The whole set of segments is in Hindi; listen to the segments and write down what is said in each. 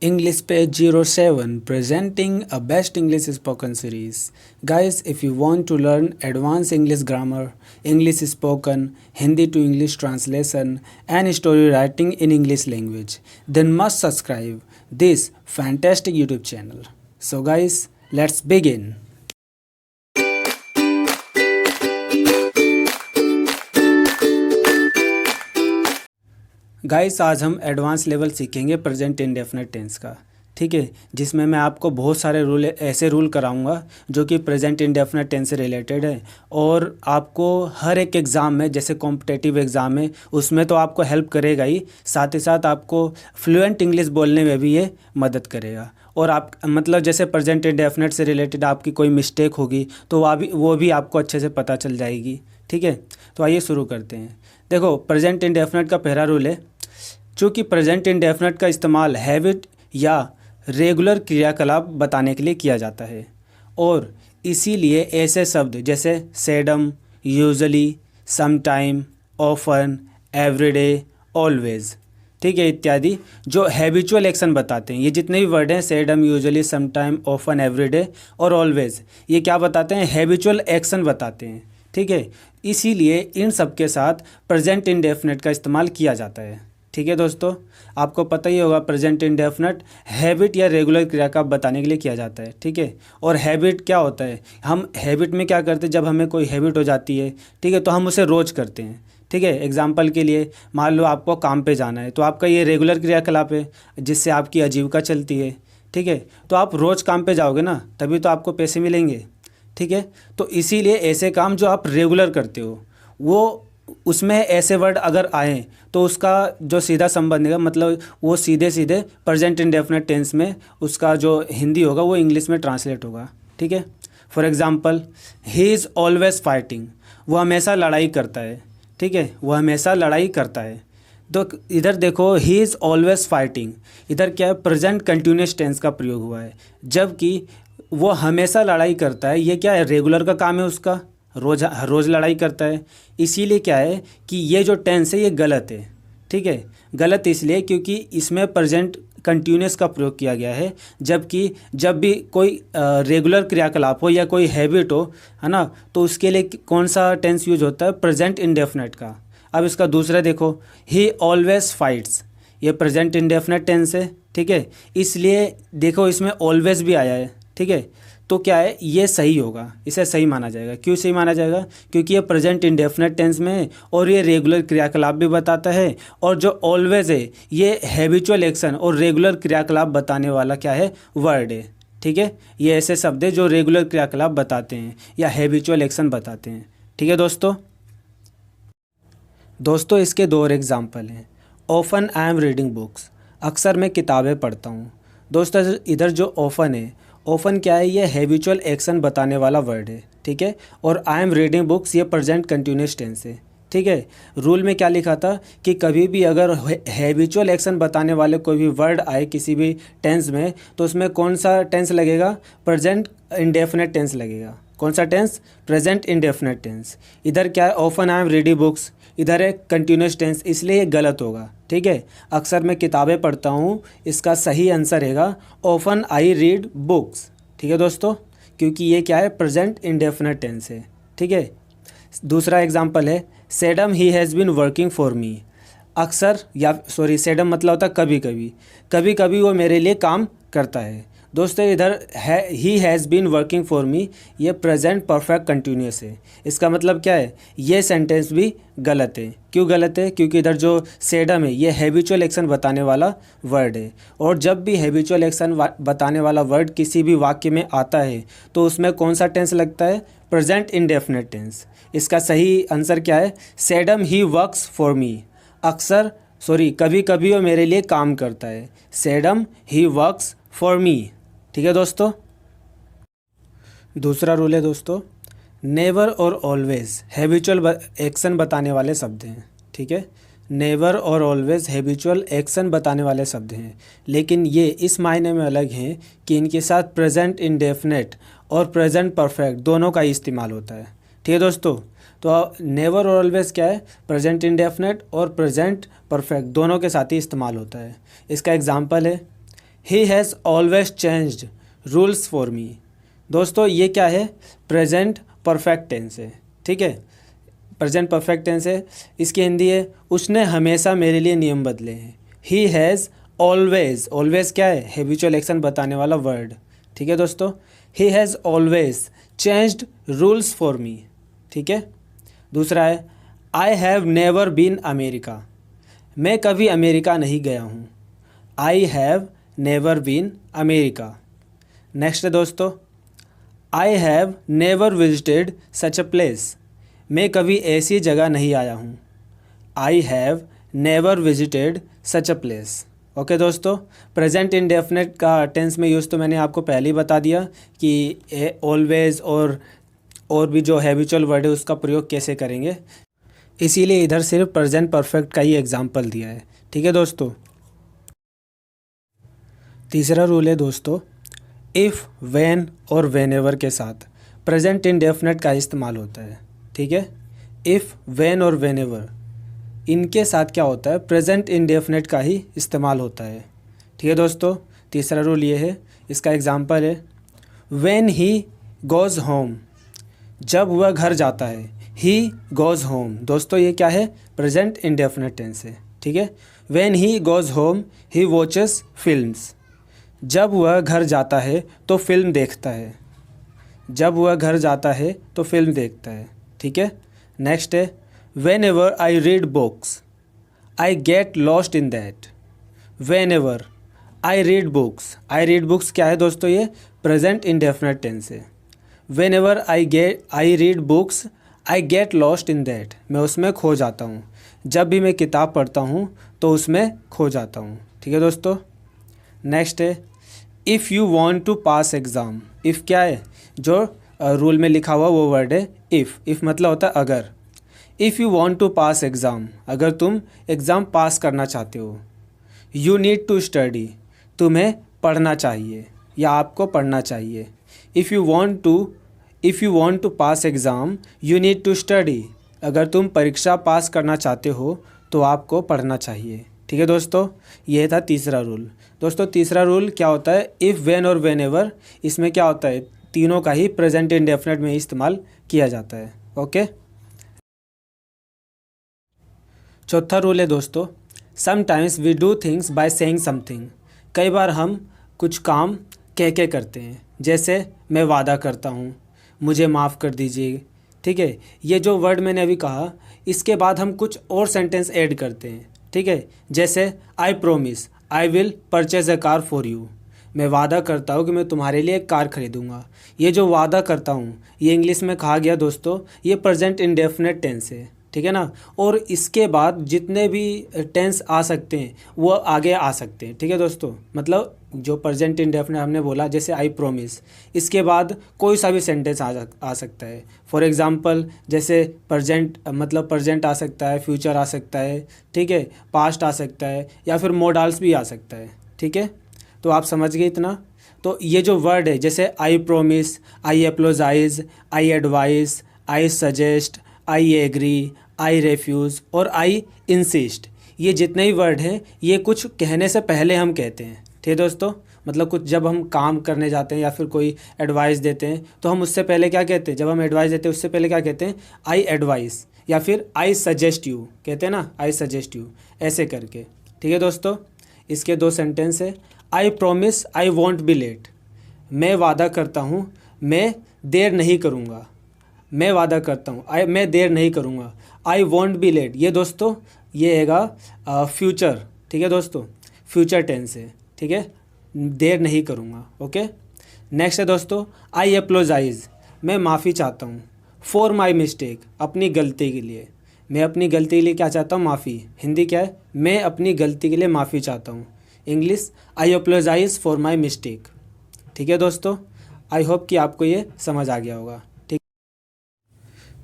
English page 07 presenting a best English spoken series. Guys, if you want to learn advanced English grammar, English spoken, Hindi to English translation and story writing in English language, then must subscribe this fantastic YouTube channel. So guys, let's begin. Guys आज हम एडवांस लेवल सीखेंगे प्रेजेंट इंडेफिनिट टेंस का। ठीक है, जिसमें मैं आपको बहुत सारे ऐसे रूल कराऊंगा जो कि प्रेजेंट इंडेफिनिट टेंस से रिलेटेड है और आपको हर एक एग्ज़ाम में, जैसे कॉम्पिटेटिव एग्ज़ाम है उसमें तो आपको हेल्प करेगा ही, साथ ही साथ आपको फ्लुएंट इंग्लिश बोलने में भी ये मदद करेगा। और आप मतलब जैसे प्रेजेंट इंडेफिनिट से रिलेटेड आपकी कोई मिस्टेक होगी तो वो भी आपको अच्छे से पता चल जाएगी। ठीक है, तो आइए शुरू करते हैं। देखो, प्रेजेंट इंडेफिनिट का पहला रूल है, चूँकि प्रेजेंट इंडेफिनिट का इस्तेमाल हैबिट या रेगुलर क्रियाकलाप बताने के लिए किया जाता है और इसीलिए ऐसे शब्द जैसे sedum, usually, sometime, often, everyday, always, ठीक है, इत्यादि जो हैबिचुअल एक्शन बताते हैं, ये जितने भी वर्ड हैं sedum, usually, sometime, often, everyday और ऑलवेज, ये क्या बताते हैं? हैबिचुअल एक्शन बताते हैं। ठीक है, इसीलिए इन सब के साथ प्रेजेंट इंडेफिनिट का इस्तेमाल किया जाता है। ठीक है दोस्तों, आपको पता ही होगा प्रेजेंट इंडेफिनिट हैबिट या रेगुलर क्रियाकलाप बताने के लिए किया जाता है। ठीक है, और हैबिट क्या होता है? हम हैबिट में क्या करते हैं, जब हमें कोई हैबिट हो जाती है, ठीक है, तो हम उसे रोज़ करते हैं। ठीक है, एग्जाम्पल के लिए मान लो आपको काम पे जाना है, तो आपका ये रेगुलर क्रियाकलाप है जिससे आपकी आजीविका चलती है। ठीक है, तो आप रोज़ काम पे जाओगे ना, तभी तो आपको पैसे मिलेंगे। ठीक है, तो इसीलिए ऐसे काम जो आप रेगुलर करते हो वो उसमें ऐसे वर्ड अगर आए तो उसका जो सीधा संबंध है, मतलब वो सीधे सीधे प्रेजेंट इंडेफिनिट टेंस में उसका जो हिंदी होगा वो इंग्लिश में ट्रांसलेट होगा। ठीक है, for example, he is always fighting, वो हमेशा लड़ाई करता है। ठीक है, वो हमेशा लड़ाई करता है। तो इधर देखो, ही इज़ ऑलवेज फाइटिंग, इधर क्या है? प्रेजेंट कंटिन्यूअस टेंस का प्रयोग हुआ है, जबकि वो हमेशा लड़ाई करता है, ये क्या है? रेगुलर का काम है उसका, हर रोज़ लड़ाई करता है। इसीलिए क्या है कि ये जो टेंस है ये गलत है। ठीक है, गलत इसलिए क्योंकि इसमें प्रेजेंट कंटिन्यूअस का प्रयोग किया गया है, जबकि जब भी कोई रेगुलर क्रियाकलाप हो या कोई हैबिट हो, है ना, तो उसके लिए कौन सा टेंस यूज होता है? प्रेजेंट इंडेफिनिट का। अब इसका दूसरा देखो, ही ऑलवेज फाइट्स, ये प्रेजेंट इंडेफिनिट टेंस है। ठीक है, इसलिए देखो इसमें ऑलवेज भी आया है। ठीक है, तो क्या है, ये सही होगा, इसे सही माना जाएगा। क्यों सही माना जाएगा? क्योंकि ये प्रेजेंट इंडेफिनिट टेंस में है और ये रेगुलर क्रियाकलाप भी बताता है, और जो ऑलवेज है ये हैबिचुअल एक्शन और रेगुलर क्रियाकलाप बताने वाला क्या है? वर्ड है। ठीक है, ये ऐसे शब्द है जो रेगुलर क्रियाकलाप बताते हैं या हैबिचुअल एक्शन बताते हैं। ठीक है दोस्तों, इसके दो और एग्जाम्पल हैं। Often I am reading books, अक्सर मैं किताबें पढ़ता हूँ। दोस्तों, इधर जो ऑफन है, ऑफन क्या है? ये हैबिचुअल एक्शन बताने वाला वर्ड है। ठीक है, और आई एम रीडिंग बुक्स ये प्रेजेंट कंटिन्यूअस टेंस है। ठीक है, रूल में क्या लिखा था कि कभी भी अगर हैबिचुअल एक्शन बताने वाले कोई भी वर्ड आए किसी भी टेंस में, तो उसमें कौन सा टेंस लगेगा? प्रेजेंट इंडेफिनिट टेंस लगेगा। कौन सा टेंस? Present indefinite tense. इधर क्या है? Often I am reading books, इधर है कंटिन्यूअस टेंस, इसलिए ये गलत होगा। ठीक है, अक्सर मैं किताबें पढ़ता हूँ, इसका सही आंसर रहेगा ऑफन आई रीड बुक्स। ठीक है दोस्तों, क्योंकि ये क्या है? प्रेजेंट इंडेफिनिट टेंस है। ठीक है, दूसरा एग्जांपल है, seldom he has been working for me, अक्सर या सॉरी सेडम मतलब होता है कभी कभी वो मेरे लिए काम करता है। दोस्तों, इधर है he has been working for me, ये प्रेजेंट परफेक्ट कंटिन्यूअस है। इसका मतलब क्या है? ये सेंटेंस भी गलत है। क्यों गलत है? क्योंकि इधर जो सेडम है ये हैबिचुअल एक्शन बताने वाला वर्ड है, और जब भी हैबिचुअल एक्शन बताने वाला वर्ड किसी भी वाक्य में आता है तो उसमें कौन सा टेंस लगता है? Present indefinite tense. इसका सही आंसर क्या है? Seldom he works for me, कभी कभी वो मेरे लिए काम करता है। Seldom he works for me. ठीक है दोस्तों, दूसरा रूल है दोस्तों, नेवर और ऑलवेज हैबिचुअल एक्शन बताने वाले शब्द हैं। ठीक है, नेवर और ऑलवेज हैबिचुअल एक्शन बताने वाले शब्द हैं, लेकिन ये इस मायने में अलग हैं कि इनके साथ प्रेजेंट इंडेफिनिट और प्रेजेंट परफेक्ट दोनों का ही इस्तेमाल होता है। ठीक है दोस्तों, तो नेवर और ऑलवेज क्या है? प्रेजेंट इंडेफिनिट और प्रेजेंट परफेक्ट दोनों के साथ ही इस्तेमाल होता है। इसका एग्जाम्पल है, he has always changed rules for मी। दोस्तों ये क्या है, प्रेजेंट परफेक्ट टेंस है, ठीक है, प्रेजेंट परफेक्ट टेंस है। इसकी हिंदी है उसने हमेशा मेरे लिए नियम बदले हैं। ही हैज़ ऑलवेज, ऑलवेज क्या है, हैबिचुअल एक्शन बताने वाला वर्ड, ठीक है दोस्तों। He has always changed rules for me, ठीक है। दूसरा है I have never been America, मैं कभी अमेरिका नहीं गया हूँ। I have never been America. Next है दोस्तों, I have never visited such a place, मैं कभी ऐसी जगह नहीं आया हूँ। I have never visited such a place. Okay दोस्तों, प्रेजेंट इंडेफिनिट का टेंस में यूज़ तो मैंने आपको पहले ही बता दिया कि ऑलवेज और भी जो हैबिचुअल वर्ड है उसका प्रयोग कैसे करेंगे, इसीलिए इधर सिर्फ प्रेजेंट परफेक्ट का ही एग्जाम्पल दिया है, ठीक है दोस्तों। तीसरा रूल है दोस्तों, इफ़, व्हेन और व्हेनेवर के साथ प्रेजेंट इंडेफिनिट का इस्तेमाल होता है, ठीक है। इफ़, व्हेन और व्हेनेवर इनके साथ क्या होता है, प्रेजेंट इंडेफिनिट का ही इस्तेमाल होता है, ठीक है दोस्तों। तीसरा रूल ये है, इसका एग्जांपल है व्हेन ही गोज़ होम, जब वह घर जाता है। ही गोज़ होम, दोस्तों ये क्या है, प्रेजेंट इंडेफिनिट टेंस है, ठीक है। When he goes home he watches films, जब वह घर जाता है तो फिल्म देखता है। जब वह घर जाता है तो फिल्म देखता है, ठीक है। नेक्स्ट है whenever I read books I get lost in that। whenever I read books क्या है दोस्तों, ये प्रेजेंट इंडेफिनिट टेंस है। whenever I read books I get lost in that, मैं उसमें खो जाता हूँ। जब भी मैं किताब पढ़ता हूँ तो उसमें खो जाता हूँ, ठीक है दोस्तों। नेक्स्ट है if you want to pass exam. If क्या है, जो रूल में लिखा हुआ वो वर्ड है इफ़ मतलब होता है अगर। If you want to pass exam, अगर तुम एग्ज़ाम पास करना चाहते हो। यू नीड टू स्टडी, तुम्हें पढ़ना चाहिए या आपको पढ़ना चाहिए। If you want to pass exam you need to study, अगर तुम परीक्षा पास करना चाहते हो तो आपको पढ़ना चाहिए, ठीक है दोस्तों। यह था तीसरा रूल। दोस्तों तीसरा रूल क्या होता है, इफ़, व्हेन और व्हेनेवर, इसमें क्या होता है, तीनों का ही प्रेजेंट इंडेफिनिट में इस्तेमाल किया जाता है, ओके। चौथा रूल है दोस्तों, sometimes we do things by saying something. कई बार हम कुछ काम कह के करते हैं, जैसे मैं वादा करता हूँ, मुझे माफ़ कर दीजिए, ठीक है। ये जो वर्ड मैंने अभी कहा इसके बाद हम कुछ और सेंटेंस ऐड करते हैं, ठीक है। जैसे I promise I will purchase a car for you, मैं वादा करता हूँ कि मैं तुम्हारे लिए एक कार खरीदूँगा। ये जो वादा करता हूँ ये इंग्लिश में कहा गया दोस्तों, ये प्रेजेंट इंडेफिनिट टेंस है, ठीक है ना। और इसके बाद जितने भी टेंस आ सकते हैं वो आगे आ सकते हैं, ठीक है दोस्तों। मतलब जो प्रेजेंट इंडेफिनिट हमने बोला, जैसे आई प्रोमिस, इसके बाद कोई सा भी सेंटेंस आ सकता है। फॉर एग्जांपल जैसे प्रेजेंट आ सकता है, फ्यूचर आ सकता है, ठीक है, पास्ट आ सकता है, या फिर मोडाल्स भी आ सकता है, ठीक है। तो आप समझ गए इतना। तो ये जो वर्ड है जैसे I promise, I apologise, I advise, I suggest, I agree, I refuse और आई इंसिस्ट, ये जितने ही वर्ड हैं ये कुछ कहने से पहले हम कहते हैं, ठीक है दोस्तों। मतलब कुछ जब हम काम करने जाते हैं या फिर कोई एडवाइस देते हैं तो हम उससे पहले क्या कहते हैं, जब हम एडवाइस देते हैं उससे पहले क्या कहते हैं, आई एडवाइस, या फिर आई सजेस्ट यू कहते हैं ना, आई सजेस्ट यू, ऐसे करके, ठीक है दोस्तों। इसके दो सेंटेंस है, I promise I won't be late, मैं वादा करता हूँ मैं देर नहीं करूँगा। मैं वादा करता हूँ मैं देर नहीं करूँगा। आई वॉन्ट बी लेट, ये दोस्तों ये हैगा फ्यूचर, ठीक है दोस्तों, फ्यूचर टेंस है, ठीक है, देर नहीं करूँगा, ओके। नेक्स्ट है दोस्तों आई एप्लोजाइज, मैं माफ़ी चाहता हूँ। फॉर माई मिस्टेक, अपनी गलती के लिए, मैं अपनी गलती के लिए क्या चाहता हूँ, माफ़ी। हिंदी क्या है, मैं अपनी गलती के लिए माफ़ी चाहता हूँ। English I apologize for my mistake, ठीक है दोस्तों। आई होप कि आपको ये समझ आ गया होगा।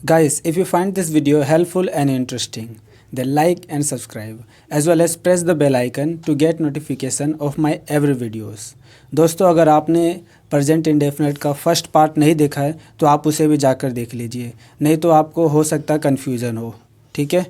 Guys, if you find this video helpful and interesting, then like and subscribe as well as press the bell icon to get notification of my every videos. दोस्तों अगर आपने प्रेजेंट इंडेफिनिट का फर्स्ट पार्ट नहीं देखा है तो आप उसे भी जाकर देख लीजिए, नहीं तो आपको हो सकता है कन्फ्यूज़न हो, ठीक है।